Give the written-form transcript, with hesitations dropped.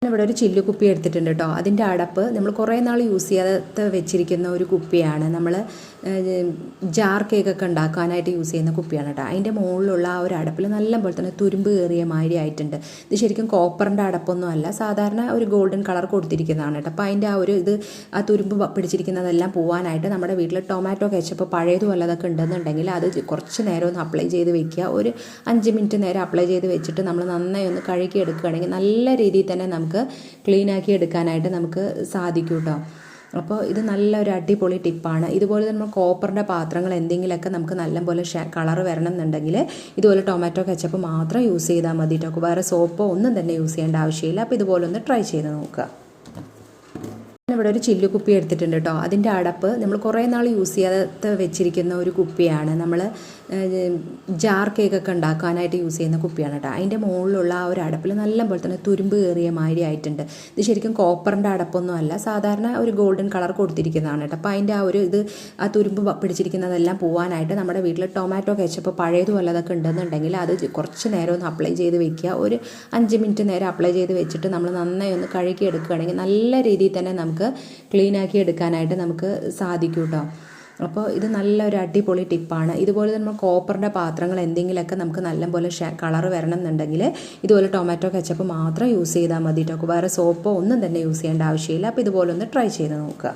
ഇവിടെ ഒരു ചില്ലു കുപ്പി എടുത്തിട്ടുണ്ട് കേട്ടോ. അതിൻ്റെ അടപ്പ് നമ്മൾ കുറേ നാൾ യൂസ് ചെയ്യാതെ വെച്ചിരിക്കുന്ന ഒരു കുപ്പിയാണ്. നമ്മൾ ജാർ കേക്കൊക്കെ ഉണ്ടാക്കാനായിട്ട് യൂസ് ചെയ്യുന്ന കുപ്പിയാണ് കേട്ടോ. അതിൻ്റെ മുകളിലുള്ള ആ ഒരു അടപ്പിൽ നല്ല പോലെ തന്നെ തുരുമ്പ് കയറിയ മാതിരി ആയിട്ടുണ്ട്. ഇത് ശരിക്കും കോപ്പറിൻ്റെ അടപ്പൊന്നും അല്ല, സാധാരണ ഒരു ഗോൾഡൻ കളർ കൊടുത്തിരിക്കുന്നതാണ് കേട്ടോ. അപ്പോൾ അതിൻ്റെ ആ തുരുമ്പ് പിടിച്ചിരിക്കുന്നതെല്ലാം പോകാനായിട്ട് നമ്മുടെ വീട്ടിൽ ടൊമാറ്റോ കെച്ചപ്പ് പഴയതും വല്ലതൊക്കെ ഉണ്ടെന്നുണ്ടെങ്കിൽ അത് കുറച്ച് നേരം ഒന്ന് അപ്ലൈ ചെയ്ത് വെക്കുക. ഒരു 5 മിനിറ്റ് നേരം അപ്ലൈ ചെയ്ത് വെച്ചിട്ട് നമ്മൾ നന്നായി ഒന്ന് കഴുകി എടുക്കുകയാണെങ്കിൽ നല്ല രീതിയിൽ തന്നെ നമുക്ക് ക്ലീനാക്കി എടുക്കാനായിട്ട് നമുക്ക് സാധിക്കും കേട്ടോ. അപ്പോൾ ഇത് നല്ലൊരു അടിപൊളി ടിപ്പാണ്. ഇതുപോലെ നമ്മൾ കോപ്പറിൻ്റെ പാത്രങ്ങൾ എന്തെങ്കിലുമൊക്കെ നമുക്ക് നല്ലപോലെ കളർ വരണം എന്നുണ്ടെങ്കിൽ ഇതുപോലെ ടൊമാറ്റോ കെച്ചപ്പ് മാത്രം യൂസ് ചെയ്താൽ മതി കേട്ടോ. വേറെ സോപ്പോ ഒന്നും തന്നെ യൂസ് ചെയ്യേണ്ട ആവശ്യമില്ല. അപ്പോൾ ഇതുപോലെ ഒന്ന് ട്രൈ ചെയ്ത് നോക്കുക. ഇവിടെ ഒരു ചില്ലു കുപ്പി എടുത്തിട്ടുണ്ട് കേട്ടോ. അതിൻ്റെ അടപ്പ് നമ്മൾ കുറേ നാൾ യൂസ് ചെയ്യാതെ വെച്ചിരിക്കുന്ന ഒരു കുപ്പിയാണ്. നമ്മൾ ജാർ കേക്കൊക്കെ ഉണ്ടാക്കാനായിട്ട് യൂസ് ചെയ്യുന്ന കുപ്പിയാണ് കേട്ടോ. അതിൻ്റെ മുകളിലുള്ള ആ ഒരു അടപ്പിൽ നല്ല പോലെ തന്നെ തുരുമ്പ് കയറിയ മാതിരി ആയിട്ടുണ്ട്. ഇത് ശരിക്കും കോപ്പറിൻ്റെ അടപ്പൊന്നും അല്ല, സാധാരണ ഒരു ഗോൾഡൻ കളർ കൊടുത്തിരിക്കുന്നതാണ് കേട്ടോ. അപ്പോൾ അതിൻ്റെ ആ തുരുമ്പ് പിടിച്ചിരിക്കുന്നതെല്ലാം പോകാനായിട്ട് നമ്മുടെ വീട്ടിൽ ടൊമാറ്റോ കെച്ചപ്പ് പഴയതും വല്ലതൊക്കെ ഉണ്ടെന്നുണ്ടെങ്കിൽ അത് കുറച്ച് നേരം ഒന്ന് അപ്ലൈ ചെയ്ത് വെക്കുക. ഒരു 5 മിനിറ്റ് നേരം അപ്ലൈ ചെയ്ത് വെച്ചിട്ട് നമ്മൾ നന്നായി ഒന്ന് കഴുകി എടുക്കുകയാണെങ്കിൽ നല്ല രീതിയിൽ തന്നെ നമുക്ക് ക്ലീനാക്കി എടുക്കാനായിട്ട് നമുക്ക് സാധിക്കും കേട്ടോ. അപ്പോൾ ഇത് നല്ലൊരു അടിപൊളി ടിപ്പാണ്. ഇതുപോലെ നമ്മൾ കോപ്പറിൻ്റെ പാത്രങ്ങൾ എന്തെങ്കിലുമൊക്കെ നമുക്ക് നല്ലപോലെ കളർ വരണം എന്നുണ്ടെങ്കിൽ ഇതുപോലെ ടൊമാറ്റോ കെച്ചപ്പ് മാത്രം യൂസ് ചെയ്താൽ മതി കേട്ടോ. വേറെ സോപ്പോ ഒന്നും തന്നെ യൂസ് ചെയ്യേണ്ട ആവശ്യമില്ല. അപ്പോൾ ഇതുപോലെ ഒന്ന് ട്രൈ ചെയ്ത് നോക്കുക.